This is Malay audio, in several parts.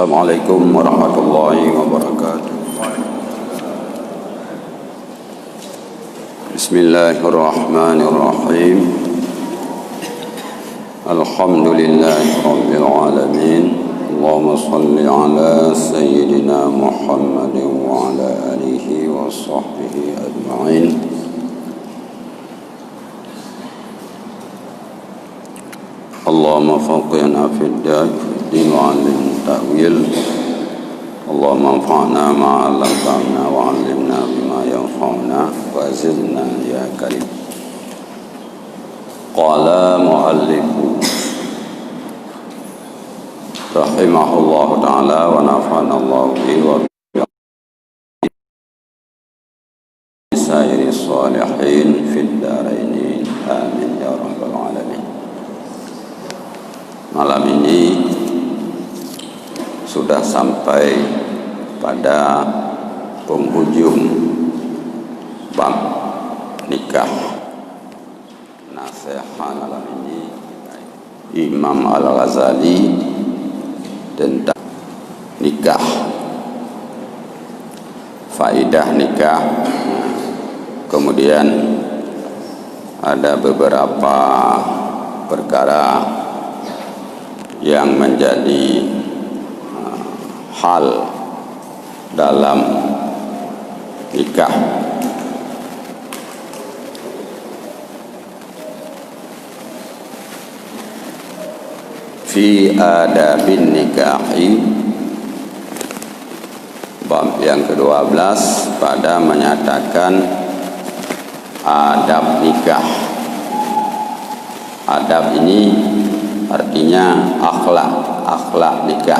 Assalamualaikum warahmatullahi wabarakatuh. Bismillahirrahmanirrahim. Alhamdulillahi rabbil alamin. Allahumma salli ala sayyidina Muhammadin wa ala alihi wa sahbihi ajma'in. Allahumma faqihna fid din wa 'allimna ta'wil. Allahumma anfa'na ma 'allamtana wa 'allimna bima yanfa'una wa zidna ya karim. Qala mu'allifu rahimahullahu ta'ala wa nafa'ana Allah bihi wa bisairi salihin fid dharain. Amin ya rabbal alamin. Malam ini sudah sampai pada penghujung bab nikah. Nasihat malam ini Imam Al-Ghazali tentang nikah, faedah nikah. Kemudian ada beberapa perkara yang menjadi hal dalam nikah. Fi adabin nikahi, bab yang ke-12 pada menyatakan adab nikah. Adab ini artinya akhlak nikah.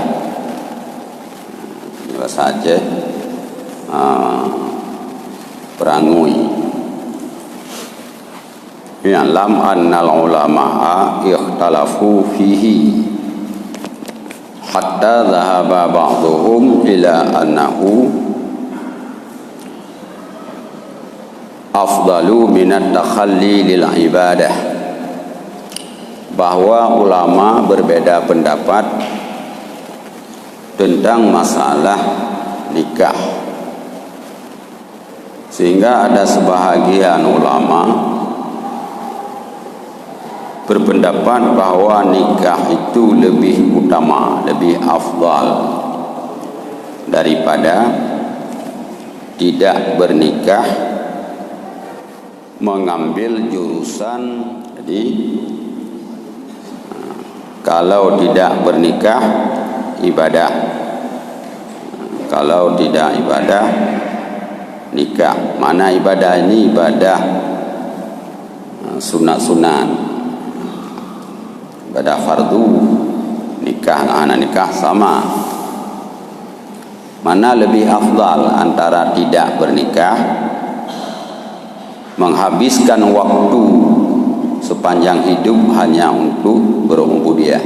Ini bahasa Aceh, perangui. Ya'lam annal ulama'a ikhtalafu fihi hatta dhahaba ba'duhum ila annahu afdalu minat takhalli lil ibadah. Bahwa ulama berbeda pendapat tentang masalah nikah, sehingga ada sebahagian ulama berpendapat bahwa nikah itu lebih utama, lebih afdal daripada tidak bernikah, mengambil jurusan. Jadi kalau tidak bernikah ibadah, kalau tidak ibadah nikah. Mana ibadah ini? Ibadah sunat-sunat, ibadah fardu. Nikah, anak nikah sama. Mana lebih afdal antara tidak bernikah, menghabiskan waktu sepanjang hidup hanya untuk berubudiyah.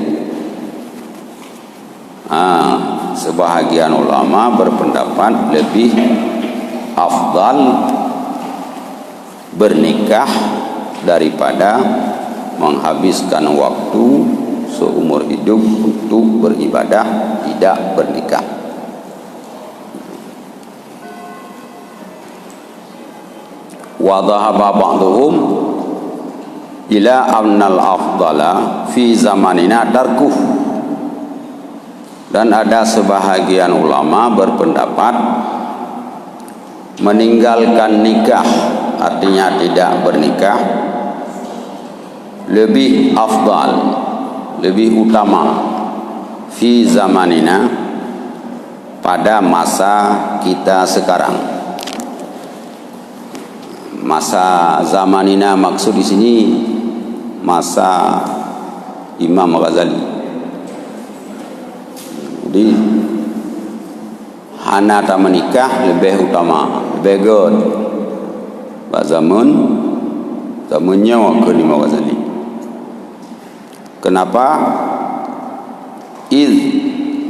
Sebahagian ulama berpendapat lebih afdal bernikah daripada menghabiskan waktu seumur hidup untuk beribadah tidak bernikah. Wa dhahaba ba'dhum ila annal afdala fi zamanina tarkuh. Dan ada sebahagian ulama berpendapat meninggalkan nikah, artinya tidak bernikah, lebih afdal, lebih utama fi zamanina, pada masa kita sekarang. Masa zamanina maksud di sini masa Imam Ghazali. Jadi hana tak menikah lebih utama, lebih good. Zamannya waktu Imam Ghazali. Kenapa? Iz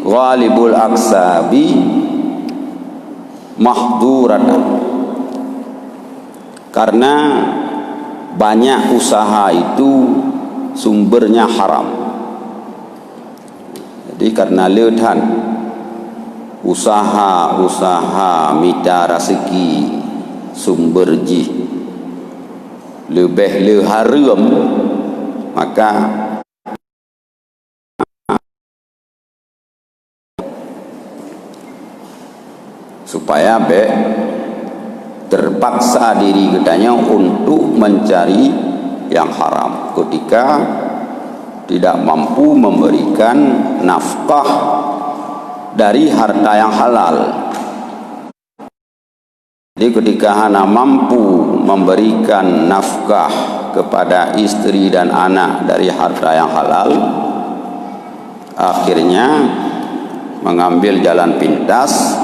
ghalibul aksabi mahduratan. Karena banyak usaha itu sumbernya haram. Jadi karena leutan usaha-usaha mita rezeki sumber ji lebih le haram, maka supaya terpaksa diri kitanya untuk mencari yang haram ketika tidak mampu memberikan nafkah dari harta yang halal. Jadi ketika hana mampu memberikan nafkah kepada istri dan anak dari harta yang halal, akhirnya mengambil jalan pintas,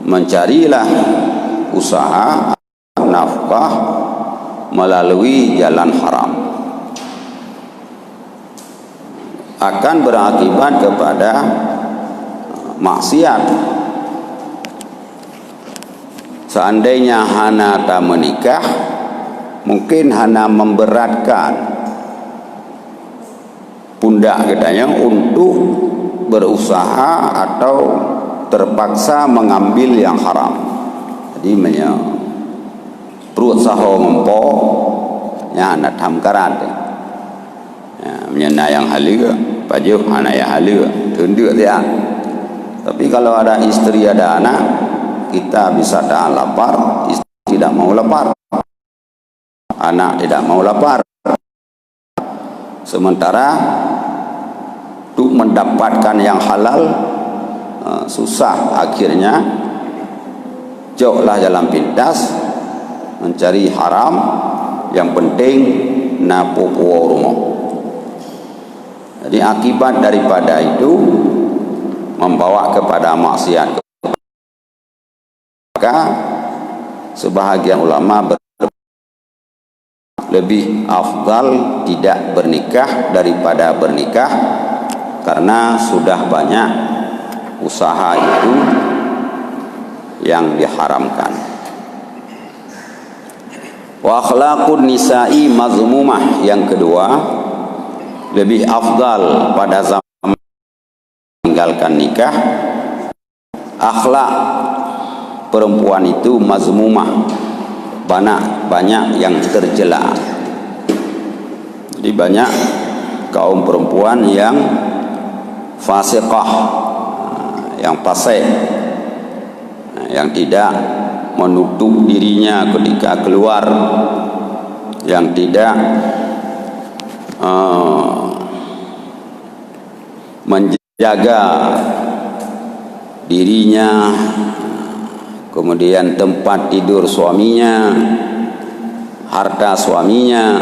mencarilah usaha nafkah melalui jalan haram, akan berakibat kepada maksiat. Seandainya hana tak menikah, mungkin hana memberatkan pundak katanya untuk berusaha atau terpaksa mengambil yang haram. Jadi perut saho ngompo nya nak tham karat menyena yang halia pajuh hana yang halia tunduk dia. Tapi kalau ada istri ada anak, kita bisa tahan lapar, istri tidak mau lapar, anak tidak mau lapar. Sementara untuk mendapatkan yang halal susah, akhirnya jauhlah jalan pintas mencari haram, yang penting napopo rumah. Jadi akibat daripada itu membawa kepada maksiat. Maka sebahagian ulama lebih afdal tidak bernikah daripada bernikah, karena sudah banyak usaha itu yang diharamkan. Wa akhlaqun nisa'i mazmumah, yang kedua, lebih afdal pada zaman meninggalkan nikah, akhlak perempuan itu mazmumah, banyak yang tercela. Jadi banyak kaum perempuan yang fasiqah, yang fasik, yang tidak menutup dirinya ketika keluar, yang tidak menjaga dirinya, kemudian tempat tidur suaminya, harta suaminya.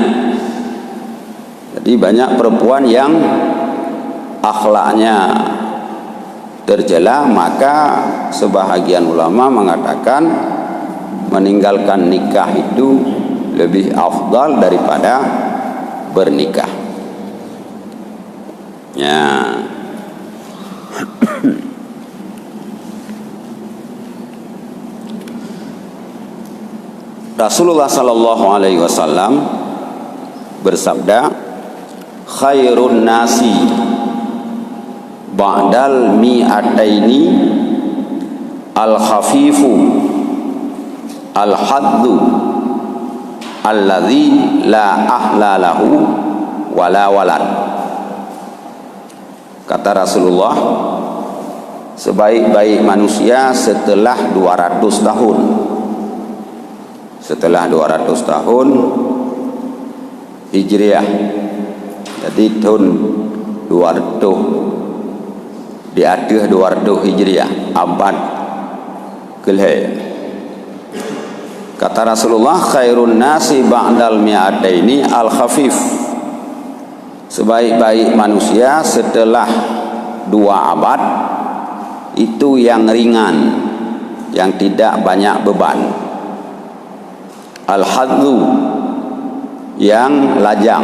Jadi banyak perempuan yang akhlaknya tercela, maka sebahagian ulama mengatakan meninggalkan nikah itu lebih afdal daripada bernikah. Ya. Rasulullah sallallahu alaihi wasallam bersabda, khairun nasi ba'dal mi'ataini al-khafifu al-haddu alladhi la ahla lahu wala walad. Kata Rasulullah, sebaik-baik manusia setelah 200 tahun. Setelah 200 tahun Hijriah, jadi tahun 200 di akhir 200 Hijriah, abad kelih. Kata Rasulullah, khairun nasi ba'dal mi'ataini al-khafif. Sebaik-baik manusia setelah 2 abad itu yang ringan, yang tidak banyak beban. Al-haddu, yang lajang.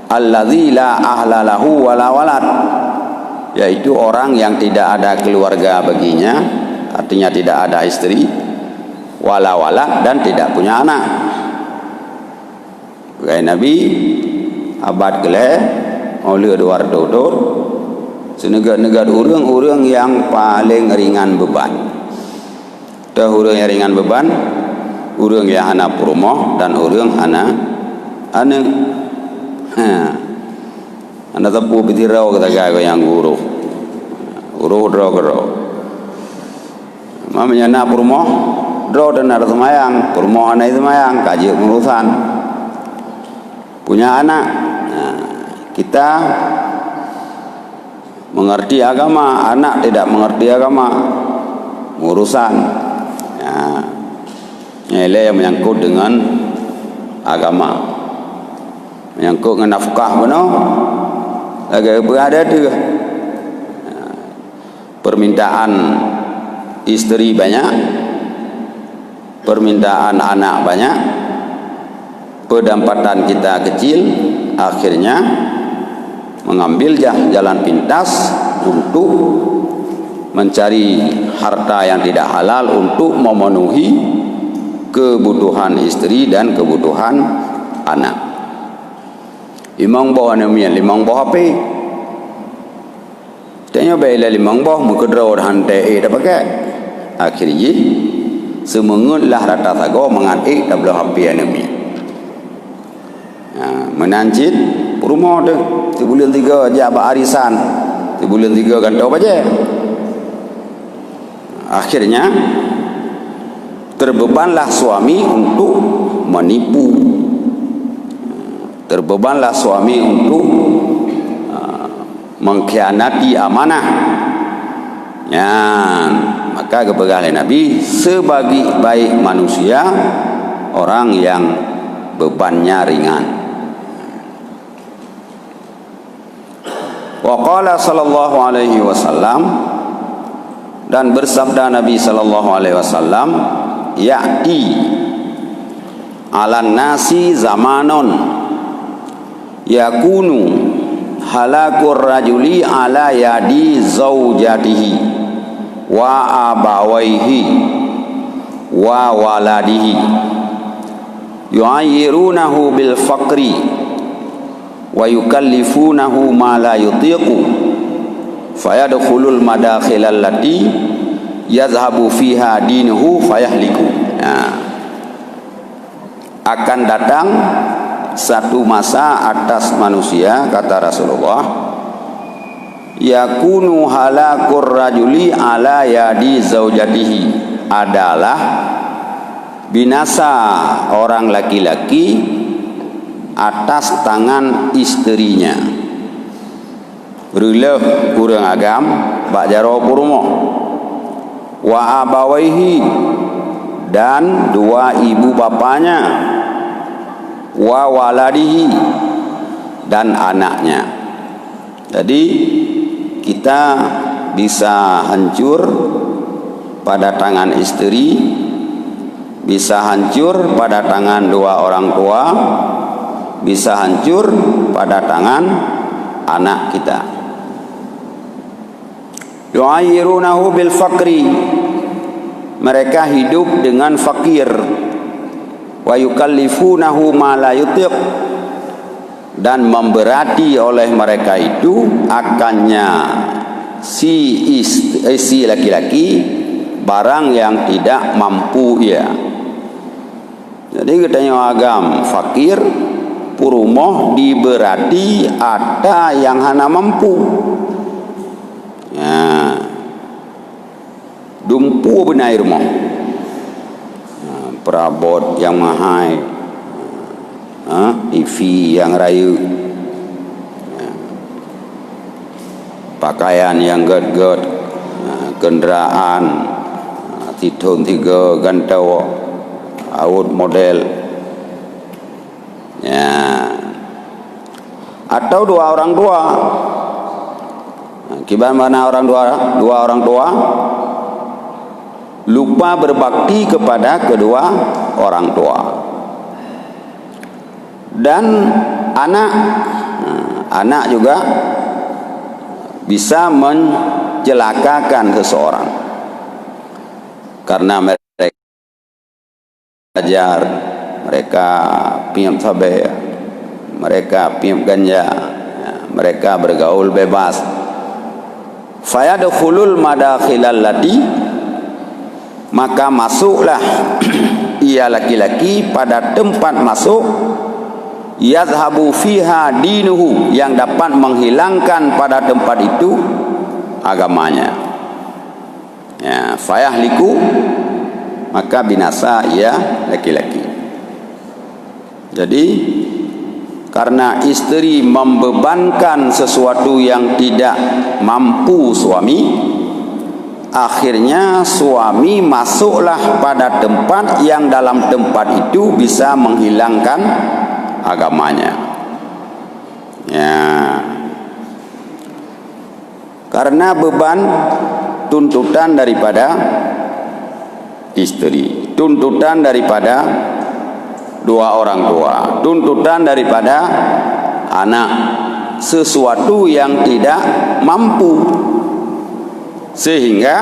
Alladzi la ahla lahu wala walad, yaitu orang yang tidak ada keluarga baginya, artinya tidak ada istri, wala walad, dan tidak punya anak. Kayak Nabi abad kelih, oleh 200 Senegat-negat orang yang paling ringan beban. Dah orang yang ringan beban, orang yang hana purmoh dan orang hana anda tapu pitirau kata gaya yang guru draw mamanya na purmoh draw dan ada semayang purmoh anak itu semayang kaji urusan punya anak. Kita mengerti agama, anak tidak mengerti agama, urusan nilai yang menyangkut dengan agama, menyangkut dengan nafkah benar lagi berada tu permintaan isteri banyak, permintaan anak banyak, pendapatan kita kecil, akhirnya mengambil jalan pintas untuk mencari harta yang tidak halal untuk memenuhi kebutuhan istri dan kebutuhan anak. Limang bawah namian, limang bawah apa? Tanya baiklah limang bawah mukadraw hantai dah pakai. Akhirnya semengutlah rata sago mengatik dah belah api namian. Menancit rumah tu sebulan 3 jabak arisan, sebulan 3 kantau baje. Akhirnya terbebanlah suami untuk menipu, terbebanlah suami untuk mengkhianati amanah. Maka kepegangan Nabi sebagai baik manusia orang yang bebannya ringan. Wa qala sallallahu alaihi wasallam, dan bersabda Nabi sallallahu alaihi wasallam, ya'ti 'alan nasi zamanon yakunu halakur rajuli ala yadi zaujatihi wa abawaihi wa waladihi yu'ayyirunahu bil faqri wa yukallifunahu ma la yutiqu fayadkhulul madakhil allati yazhabu fiha dinuhu fayahliku. Akan datang satu masa atas manusia, kata Rasulullah, yakunu halakur rajuli ala yadi zaujatihi, adalah binasa orang laki-laki atas tangan istrinya. Berulah kurang agam bak jaro purmo wa abawaihi, dan dua ibu bapanya, wa waladihi, dan anaknya. Jadi kita bisa hancur pada tangan istri, bisa hancur pada tangan dua orang tua, bisa hancur pada tangan anak kita. Yu'ayyirunahu bil faqri, mereka hidup dengan fakir. Wa yukallifunahu ma la yutiq, dan memberati oleh mereka itu akannya si laki-laki barang yang tidak mampu ia. Jadi katanya agam fakir purumoh diberati ada yang hana mampu. Dumpu benair moh, perabot yang mahal, TV yang rayu, pakaian yang ged-ged, kendaraan titun 3 gantau, awut model, atau dua orang tua. Kibar mana orang dua orang tua lupa berbakti kepada kedua orang tua. Dan anak juga bisa mencelakakan seseorang karena mereka belajar, mereka piam sabe, mereka piam ganja, mereka bergaul bebas. fayadkhulul madakhilal lati, maka masuklah ia laki-laki pada tempat masuk yadhhabu fiha dinuhu, yang dapat menghilangkan pada tempat itu agamanya. Ya, fayahliku, maka binasa ia laki-laki. Jadi karena istri membebankan sesuatu yang tidak mampu suami, akhirnya suami masuklah pada tempat yang dalam tempat itu bisa menghilangkan agamanya. Ya. Karena beban tuntutan daripada istri, tuntutan daripada dua orang tua, tuntutan daripada anak, sesuatu yang tidak mampu, sehingga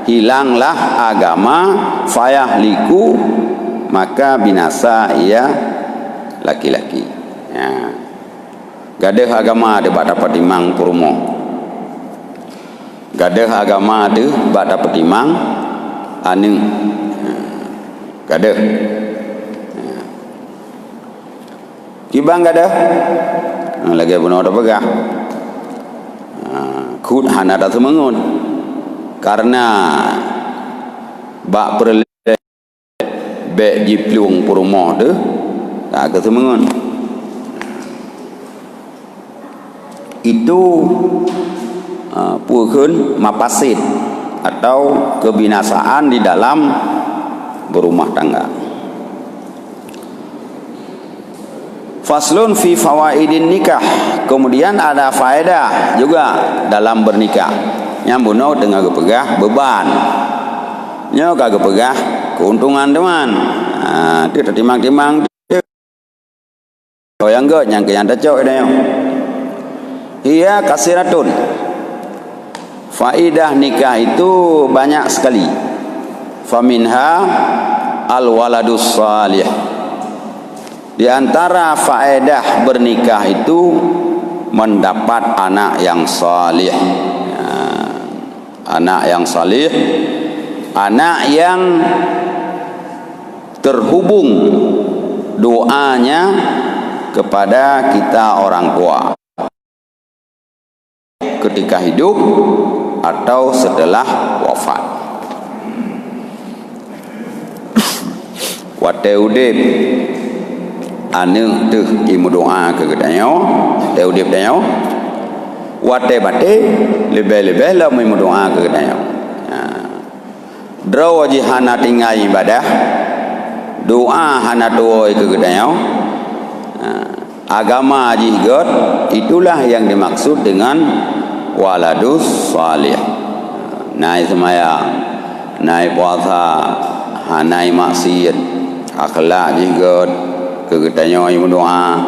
hilanglah agama, fayahliku, maka binasa ia laki-laki. Ya. Gadah agama ada dapat timang purmo, gadah agama ada dapat timang anu, gadah kibang gadah lagi benar ada pegah kut hana tak semengun, karena bak perle bek jiplung purmo tu tak ke semengun. Itu puhun mapasid atau kebinasaan di dalam berumah tangga. Faslun fi fawaidin nikah. Kemudian ada faedah juga dalam bernikah. Nyambuno tengah kepegah beban. Nyo kagak pegah keuntungan teman. Dia timang-timang yang enggak yang ke yang dacok ini. Iya kasiratun. Faedah nikah itu banyak sekali. Faminha al-waladus salih. Di antara faedah bernikah itu mendapat anak yang salih. Ya, anak yang salih, anak yang terhubung doanya kepada kita orang tua ketika hidup atau setelah wafat. Wate udip anu tuh imu doa ke kedanyo, te udip danyo. Wate bate lebih-lebih lah imu doa ke kedanyo. Draw jihana tinggal ibadah, doa hana tuoi ke kedanyo. Agama jihgot, itulah yang dimaksud dengan waladus salih. Nai semaya, nai puasa, hanai maksiat, akhlak jihgot kegetanyo imu doa,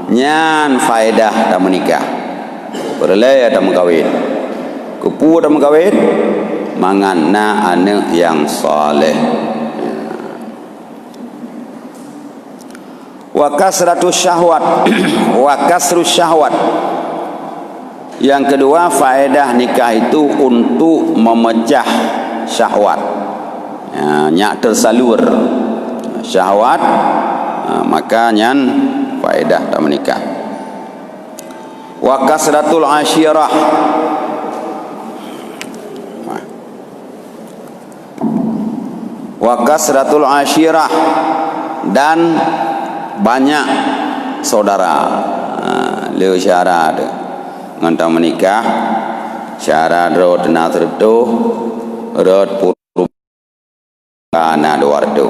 nyan faedah tak menikah, berlai tak mengkawin, kupu tak mengkawin, mangana anak yang saleh. Wa kasratus syahwat, wa kasrus syahwat. Yang kedua, faedah nikah itu untuk memecah syahwat. Nyak tersalur syahwat, maka nyan faedah tak menikah. Wa kasratul asyirah. Wa kasratul asyirah, dan banyak saudara. Leu syarat ngantang menikah, syarat rod na tertuh, rod purana duartu.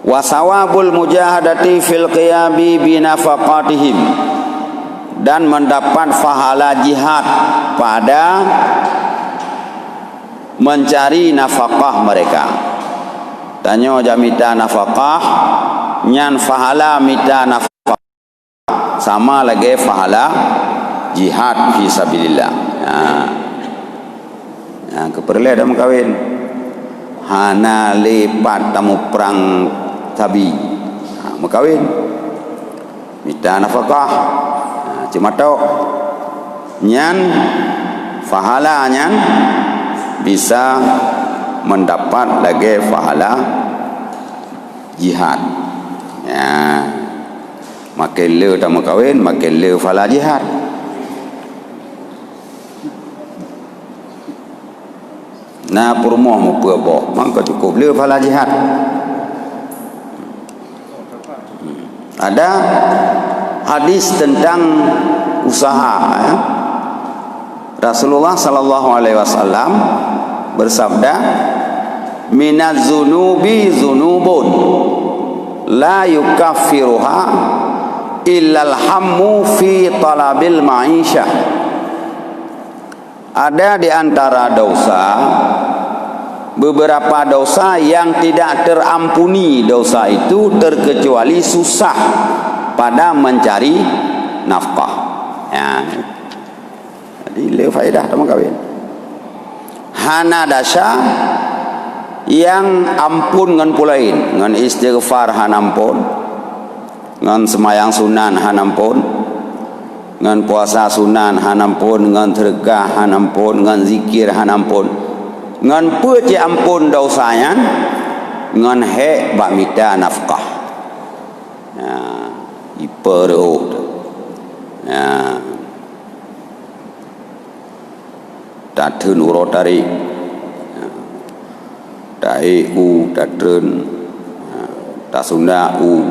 Wa sawabul mujahadati fil qiyami bi nafaqatihim, dan mendapat pahala jihad pada mencari nafkah mereka. Tanyo jamita nafkah, nyan fahala mita nafkah, sama lagi fahala jihad fi sabilillah. Keperle dah kawin, hana lepat tamu perang tabi, kawin mita nafkah, cuma tau nyan pahalanya bisa mendapat lagi pahala jihad. Ya, makin le tak kahwin, makin le pahala jihad. Nah, permoh mu puabo, maka cukup le pahala jihad. Ada hadis tentang usaha, ya. Rasulullah sallallahu alaihi wasallam bersabda, minaz zunubi zunubun la yukaffiruha illal hammu fi talabil ma'isyah. Ada di antara dosa, beberapa dosa yang tidak terampuni dosa itu terkecuali susah pada mencari nafkah. Ya. Jadi le faedah sama kawin. Hana dasa yang ampun ngan pulain, ngan istighfar hanampun, ngan semayang sunan hanampun, ngan puasa sunan hanampun, ngan tergah hanampun, ngan zikir hanampun, ngan peci ampun dosanya, ngan he bamita nafkah. Ya, iperuh. Ya. Datun urotari, dai u datun, tasunda u,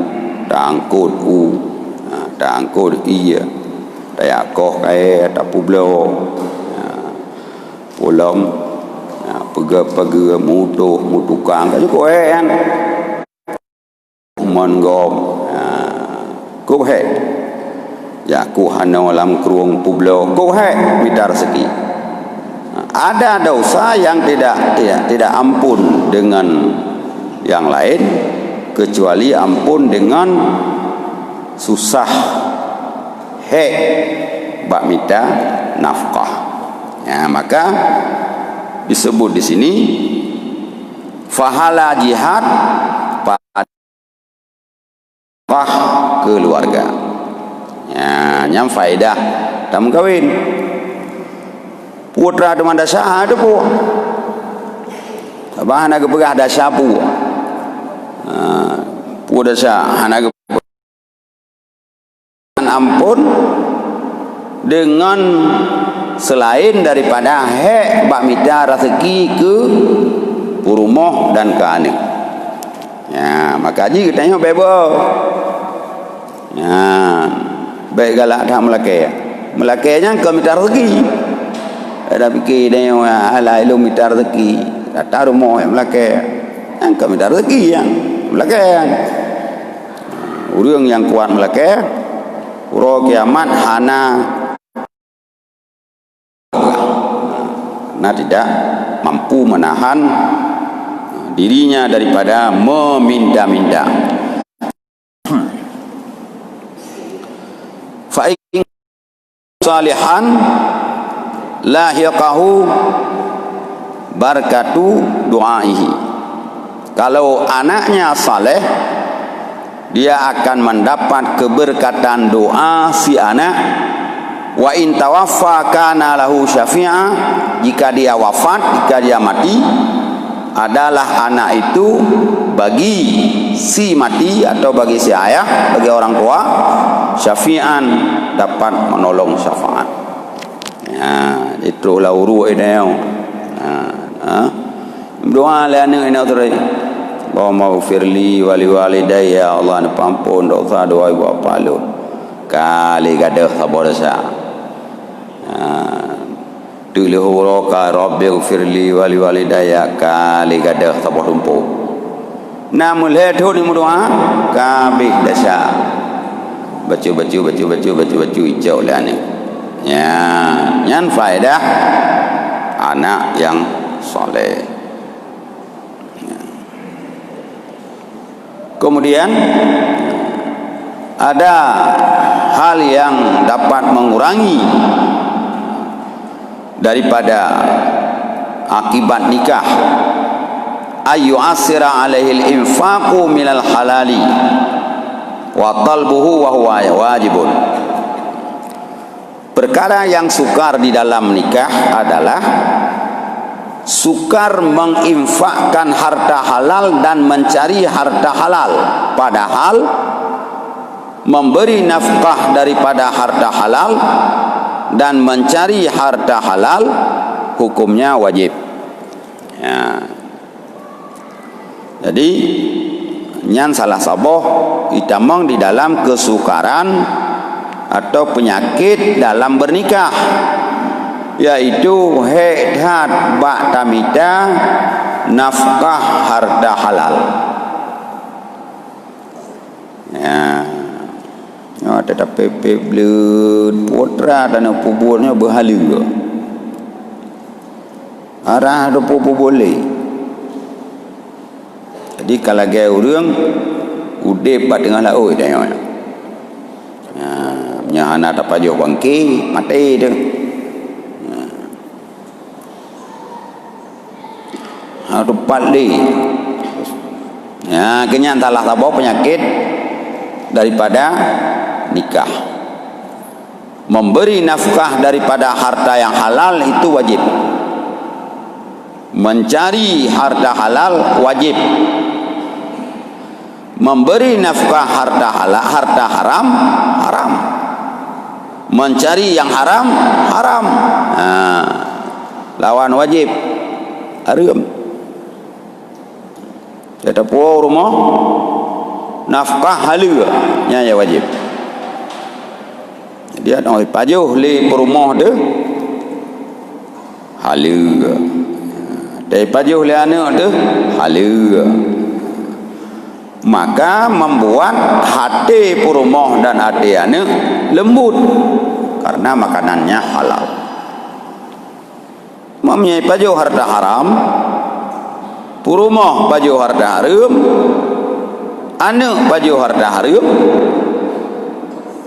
dangkut u, dangkut iya, dayakoh kaya tapublo, pulam, pega mutukang kayu koen, mongom, kohe, ya ku hana alam kruang publo kohe mitar segi. Ada dosa yang tidak ampun dengan yang lain kecuali ampun dengan susah he bak minta nafkah. Ya, maka disebut di sini fahala jihad pada keluarga. Ya, yang faedah dalam kawin. Putra teman dasar ada pu. Abah nak pegah dasar pu. Pu dasar nak ampun dengan selain daripada hek bak mita rezeki ke rumah dan ke anak. Ya, maka haji kita tengok bebo. Ya, baik galak dah melakai. Melakainya ke mita rezeki. Ada fikir dia ala ilmu minta rezeki, datang rumah yang Melaka, yang kami minta rezeki yang Melaka. Orang yang kuat Melaka, urut kiamat hana, karena tidak mampu menahan dirinya daripada meminda-minda. Fa'in salihan lahiqahu barakatu du'aihi. Kalau anaknya saleh, dia akan mendapat keberkatan doa si anak. Wa in tawaffa kana lahu syafi'a, jika dia wafat, jika dia mati, adalah anak itu bagi si mati atau bagi si ayah, bagi orang tua, syafi'an, dapat menolong syafaat. Ya, itulah urut ini. Doa le anak ini tu. Allahumma ghfirli wa li walidayya, Allah ni pampun dosa doa ibu bapa lu. Kali gadah sabar dosa. Dulu huraka rabbi ghfirli wa li walidayya, kali gadah sabar tumpu. Namun le tu ni doa kabeh dosa. Baca hijau le anak. Ya, yang faedah anak yang soleh. Ya. Kemudian ada hal yang dapat mengurangi daripada akibat nikah. Ayu asira alaihi al-infaqu minal halali wa talbuhu wa huwa wajibun. perkara yang sukar di dalam nikah adalah sukar menginfakkan harta halal dan mencari harta halal, padahal memberi nafkah daripada harta halal dan mencari harta halal hukumnya wajib. Ya. Jadi nyan salah saboh itamang di dalam kesukaran atau penyakit dalam bernikah, yaitu hedhat ba'tamida nafkah harta halal. Ya, ada pepe blut putra dan puburnya berhala. Arah ada pupu boleh. Jadi kalau gaya orang udip bat tengah laut dah. Nya anak dapat jauh bangki mati dia. Ada pali. Ya, kenyan talah tabau penyakit daripada nikah. Memberi nafkah daripada harta yang halal itu wajib. Mencari harta halal wajib. Memberi nafkah harta halal, harta haram, haram. Mencari yang haram, haram. Lawan wajib, haram. Kita puas rumah, nafkah halal, nya wajib. Dia nak pajuh li rumah dia, halal. Dari pajuh li anak dia, halal. Maka membuat hati rumah dan hati anak lembut karena makanannya halal. Mempunyai pajuh harta haram, rumah pajuh harta haram, anak pajuh harta haram.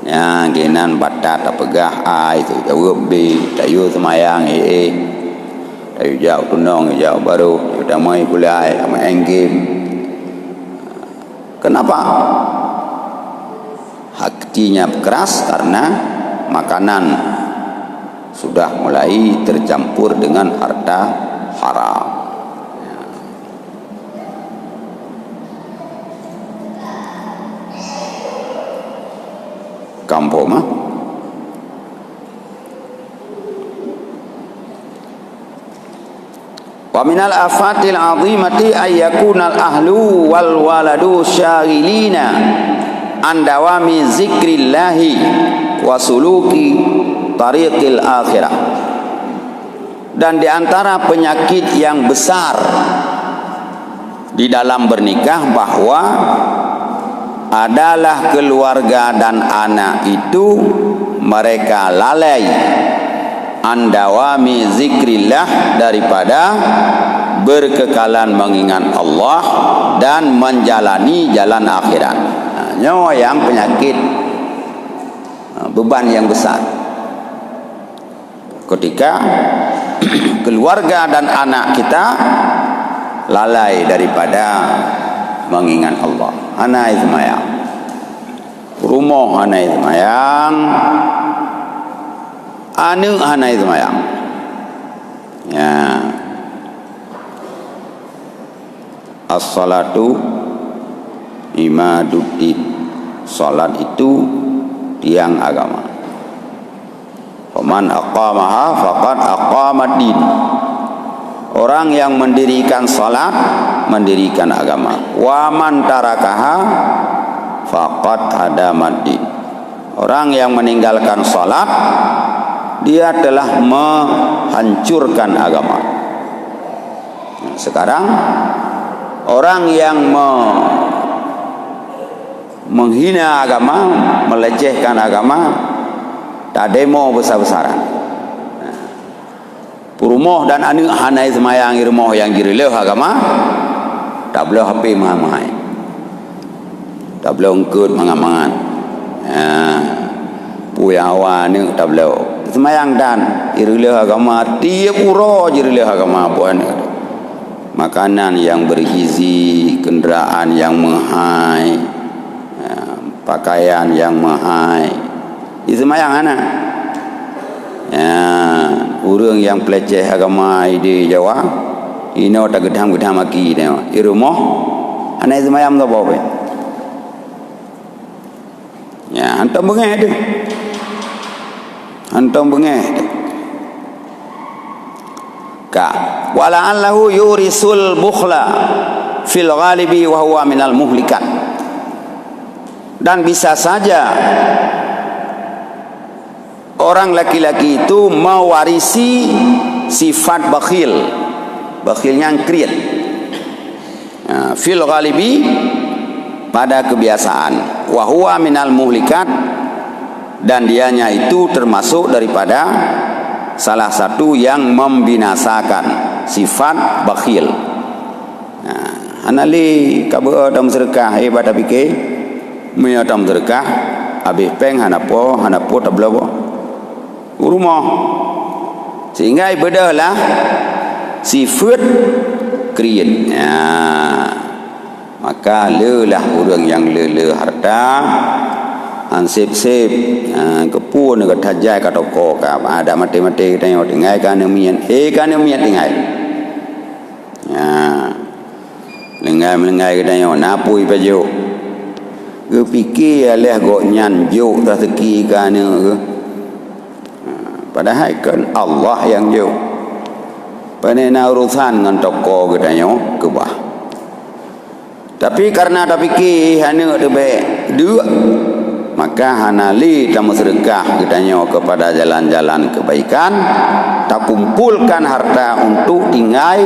Ya, genan batat pegah ai tu jauh be, tayu semayang tayu jauh tunong jauh baru, sudah mai kuliah, mai enggame. Kenapa? Hatinya keras karena makanan sudah mulai tercampur dengan harta haram. Kampung mah wa minal afatil azimati ayyakunal ahlu wal waladu syaghilina an dawami zikrillahi wa suluki tariqil akhirah. Dan di antara penyakit yang besar di dalam bernikah bahwa adalah keluarga dan anak itu mereka lalai andawami zikrillah daripada berkekalan mengingat Allah dan menjalani jalan akhirat. Nyawa yang penyakit, beban yang besar ketika keluarga dan anak kita lalai daripada mengingat Allah. Hanai semayang, rumah hanai semayang, anu hanai semayang. Ya. As-salatu imaduddin. Salat itu tiang agama. Faman aqamaha faqad aqamaddin. Orang yang mendirikan salat mendirikan agama. Wa man tarakaha faqad hadamaddin. Orang yang meninggalkan salat dia telah menghancurkan agama. Sekarang orang yang menghina agama, melecehkan agama, tak demo besar-besaran. Rumah dan anak hanai semayang rumah yang girileh agama, tak boleh HP mahal-mahal, tak boleh ungkut mangan-mangan. Puyawa ni tak boleh semayang dan girileh agama tiap uro girileh agama buan. Makanan yang bergizi, kenderaan yang mahal, pakaian yang mahal, itu semayang anak. Orang yang peleceh agama di Jawa ino tak gedam-gedam lagi dia di rumah anak semayam tu apa ya hantam bengeh tu ka wala'allahu yurisul bukhla fil ghalibi wa huwa minal muhlikat. Dan bisa saja orang laki-laki itu mewarisi sifat bakhil, bakhilnya kriat, fil ghalibi pada kebiasaan, wa huwa minal muhlikat, dan dianya itu termasuk daripada salah satu yang membinasakan, sifat bakhil. Anali kabar dalam sedekah pada fikir Mia tam sedekah habis peng hanapo tak belum rumah sehingga ibadahlah sifat kriat. Maka lelah orang yang lele harta ansip-sip kepun ke tajai ke toko ke ada mati-mati tengok tinggai kan mian kan mian tinggai lengai tengok napui pajo ke fikir alih gok nyanjuk tak seki kan ke padahal kan Allah yang jauh panena urusan dengan toko ke tengok ke bah. Tapi karena tak fikir hanya ada baik dua, maka hanali tamu sedekah katanya kepada jalan-jalan kebaikan, tak kumpulkan harta untuk tinggal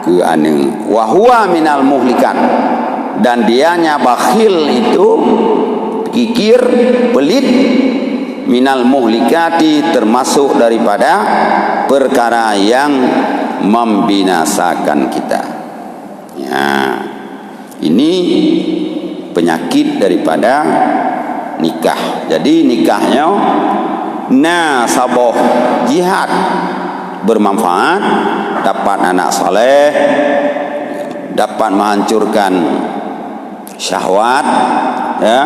ke ane wahwa minal muhlikan, dan dianya bakhil itu kikir pelit minal muhlikati, termasuk daripada perkara yang membinasakan kita. Ini penyakit daripada nikah. Jadi nikahnya nasaboh jihad bermanfaat, dapat anak saleh, dapat menghancurkan syahwat, ya,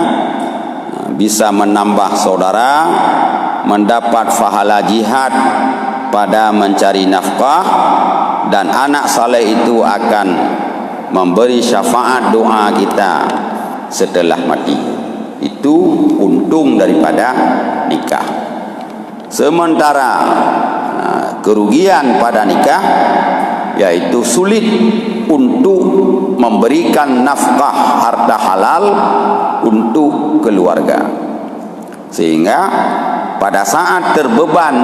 bisa menambah saudara, mendapat pahala jihad pada mencari nafkah, dan anak saleh itu akan memberi syafaat doa kita setelah mati. Itu untung daripada nikah. Sementara kerugian pada nikah yaitu sulit untuk memberikan nafkah harta halal untuk keluarga, sehingga pada saat terbeban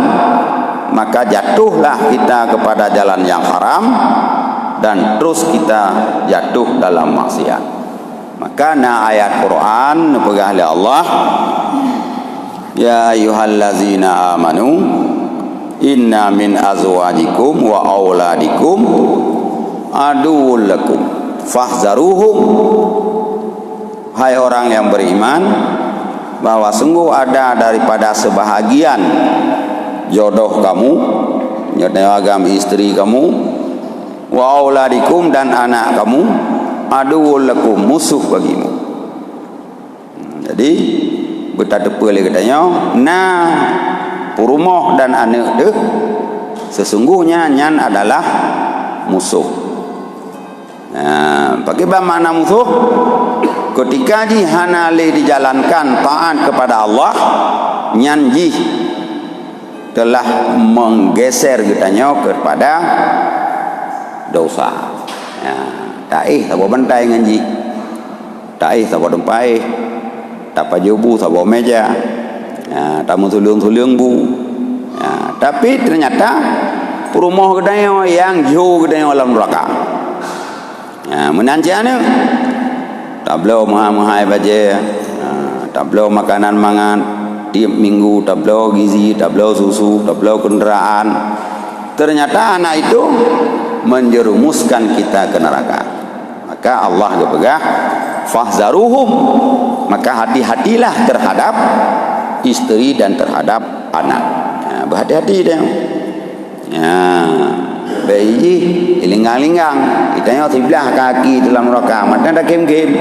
maka jatuhlah kita kepada jalan yang haram dan terus kita jatuh dalam maksiat. Maka ayat Quran pegah oleh Allah, ya ayyuhallazina amanu inna min azwajikum wa auladikum aduwwul lakum fahzaruhum. Hai orang yang beriman, bahwa sungguh ada daripada sebahagian jodoh kamu, agama istri kamu, wa auladikum, dan anak kamu, aduwwul lakum, musuh bagimu. Jadi bertadapa lagi katanya, purumah dan anak deh sesungguhnya nyan adalah musuh. Bagaimana makna musuh? Ketika jihanale dijalankan taat kepada Allah, nyan jih telah menggeser katanya kepada dosa. Taih tak bantai ngaji, taih tak dempai, tak pajubu tak meja, tak tulung bu. Tapi ternyata perumah kedai yang jauh kedai alam neraka. Menanciannya tak belum mahal baca, tak belum makanan mangan tiap minggu, tak belum gizi, tak belum susu, tak belum kendaraan. Ternyata anak itu menjerumuskan kita ke neraka. Maka Allah kepegah fahzaruhum, maka hati-hatilah terhadap istri dan terhadap anak. Berhati-hati dia. Bayi linggang-linggang, kita yang sebelah kaki dalam neraka, macam ada game-game.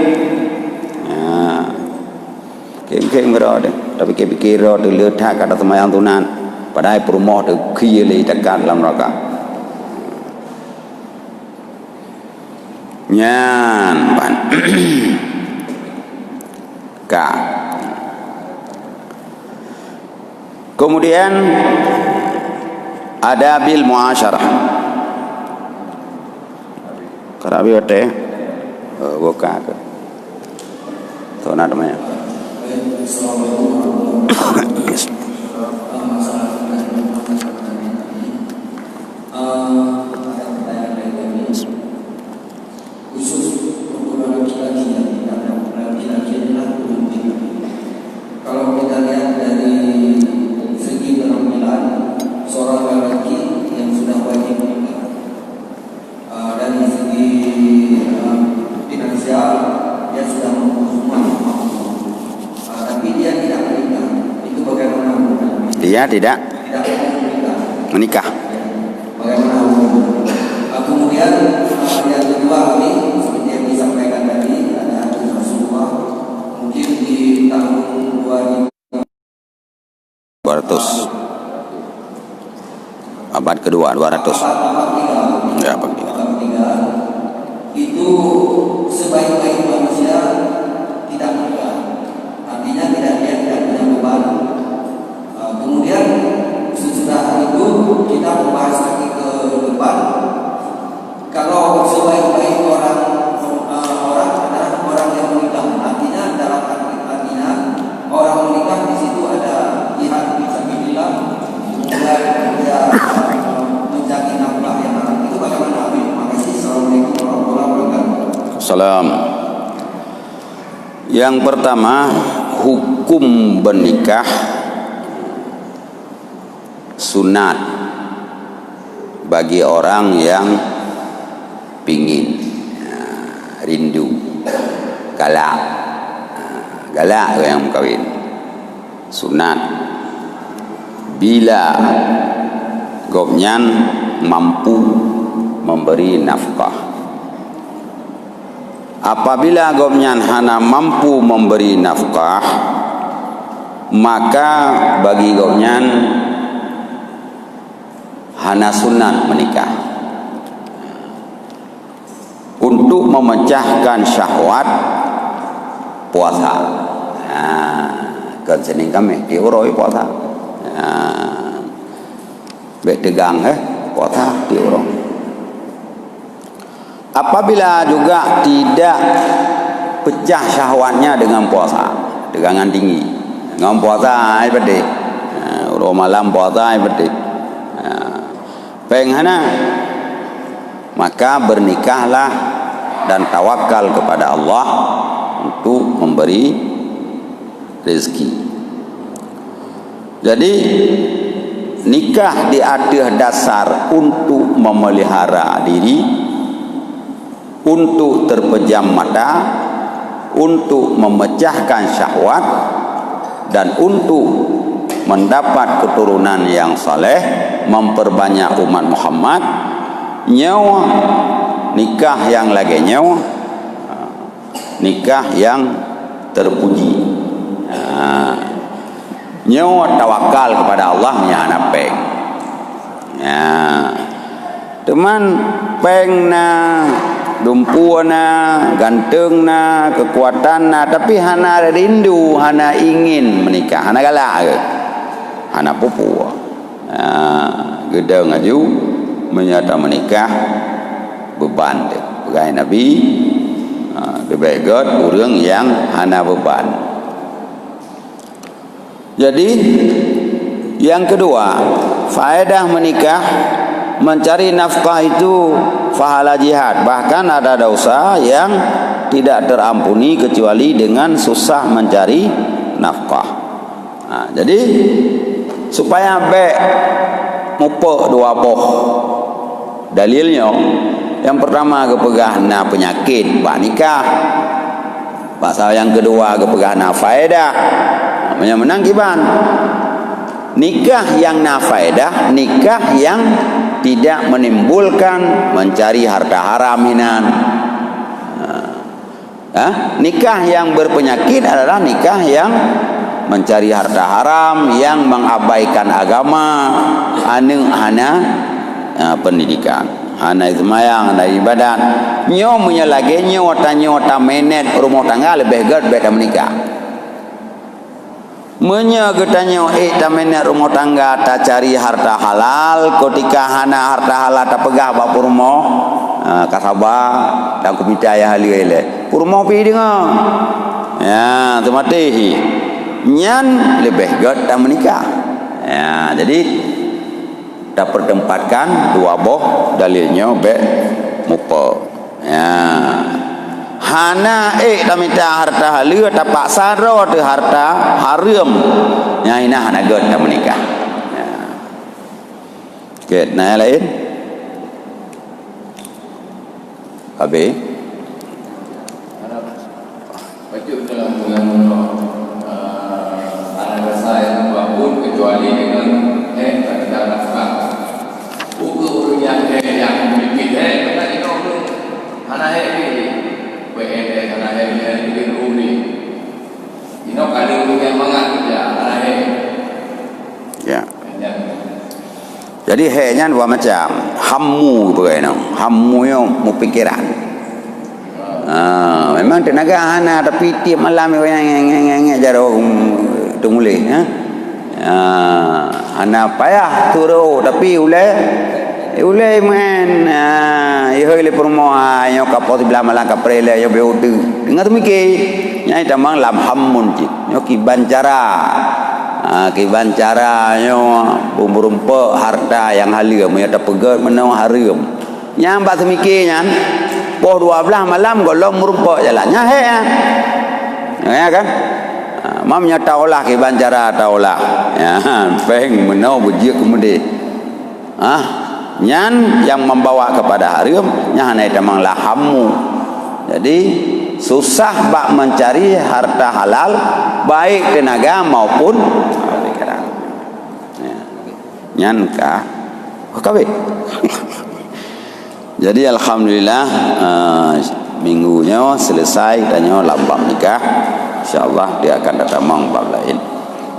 Game-game berada, tapi fikir-fikir ada letak kata semayang tunan. padahal perumah tu kiri dekat dalam neraka nyan ban ka. Kemudian ada bil muasyarah karabi ote buka ke tu nak namanya yes. Kalau kita lihat dari segi penampilan seorang lelaki yang sudah wajib menikah, dari segi finansial dia sudah mampu semua, tapi dia tidak menikah. Itu bagaimana hukumnya? Dia tidak menikah. Bagaimana hukumnya? Kemudian yang kedua lagi seperti yang disampaikan tadi ada hadis Rasulullah mungkin di tahun 200 abad kedua 200 ya abad ketiga itu sebaik-baik manusia tidak menikah, artinya dia tidak punya beban. Kemudian sesudah itu kita membahas lagi ke depan, kalau sebaik-baik orang adalah orang yang menikah, artinya dalam artinya orang menikah di situ ada jihad fisabilillah, kemudian dia mencari nafkah yang halal. Itu bagaimana? Terima kasih. Assalamualaikum warahmatullahi wabarakatuh. Salam. Yang pertama, hukum bernikah sunat bagi orang yang pingin, rindu, galak yang kawin, sunat bila gobnyan mampu memberi nafkah. Apabila gobnyan hana mampu memberi nafkah, maka bagi gobnyan hana sunat menikah. Untuk memecahkan syahwat puasa. Kan sening kami diuroi puasa. Bek tegang puasa diuroi. Apabila juga tidak pecah syahwatnya dengan puasa, tegangan tinggi. Dengan puasa ai bede. Uro malam puasa ai bede. Penghana maka bernikahlah dan tawakal kepada Allah untuk memberi rezeki. Jadi nikah di atas dasar untuk memelihara diri, untuk terpejam mata, untuk memecahkan syahwat, dan untuk mendapat keturunan yang saleh, memperbanyak umat Muhammad. Nyawa nikah yang lagi nyawa, nikah yang terpuji. Nyawa tawakal kepada Allah nyana peng. Teman peng na dumpuana, gantengna, kekuatanna, tapi hana rindu, hana ingin menikah, hana galak ke, hana pupu. Gedang aju menyata menikah beban deh. Pegai Nabi, kebegot orang yang hana beban. Jadi yang kedua, faedah menikah, mencari nafkah itu pahala jihad. Bahkan ada dosa yang tidak terampuni kecuali dengan susah mencari nafkah. Jadi supaya baik mupo dua poh. Dalilnya yang pertama kepegahna penyakit bah nikah. Pasal yang kedua kepegahna faedah. Namanya menang kiban. Nikah yang nafaedah, nikah yang tidak menimbulkan mencari harta haram hinan. Nikah yang berpenyakit adalah nikah yang mencari harta haram yang mengabaikan agama, hana pendidikan, hana semayang, hana ibadat. Nyo punya lagi nyo ta menet rumah tangga lebih gede beda menikah. Menya getanya ta menet rumah tangga ta cari harta halal, ketika hana harta halal ta pegah bab rumah kasabah dan kumita yang halil ele. Rumah pi dengar. Ya, tu mati. Nyan lebih gede ta menikah. Ya, jadi dah pertempatkan dua boh dalilnya be mupa. Ya. Hana ta minta harta halal ta paksa ro tu harta haram. Ya ina hana god ta menikah. Ya. Okey, nah lain. Habis baca dalam bulan anak saya apapun kecuali dengan kata nafkah. Ukur yang dipilih kita itu anak WN anak bikin uni. Ino kali yang mangat ya anak ya. Jadi hanya dua macam. Hammu bagaimana? Hammu yang mu pikiran. Memang tenaga hana tapi tiap malam yang jaro tumulih hana payah turu tapi ulai men ihoi le permoa yo kapot sebelah malang kaprele yo beudu dengar mikir nyai tamang lam hammun ji yo ki bancara yo bumburumpa harta yang halia mu ada pegat menau haram nyam bak semikir nyan poh 12 malam golong merumpa jalannya ya kan mam nyata olah ke bancara taulah ya peng menau bujik kemudian nyan yang membawa kepada haram nyan ai tamang lahammu. Jadi susah bak mencari harta halal baik tenaga maupun pikiran. Ya. Nyan ka kabe. Jadi alhamdulillah minggunya selesai tanya lambang nikah. Insyaallah dia akan datang bab lain.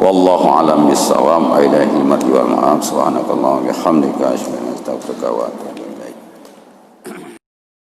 Wallahu alam bisawab. Ilaihi marji wal ma'ab. Subhanakallah wa bihamdika asyhadu an la ilaha illa anta astaghfiruka wa atubu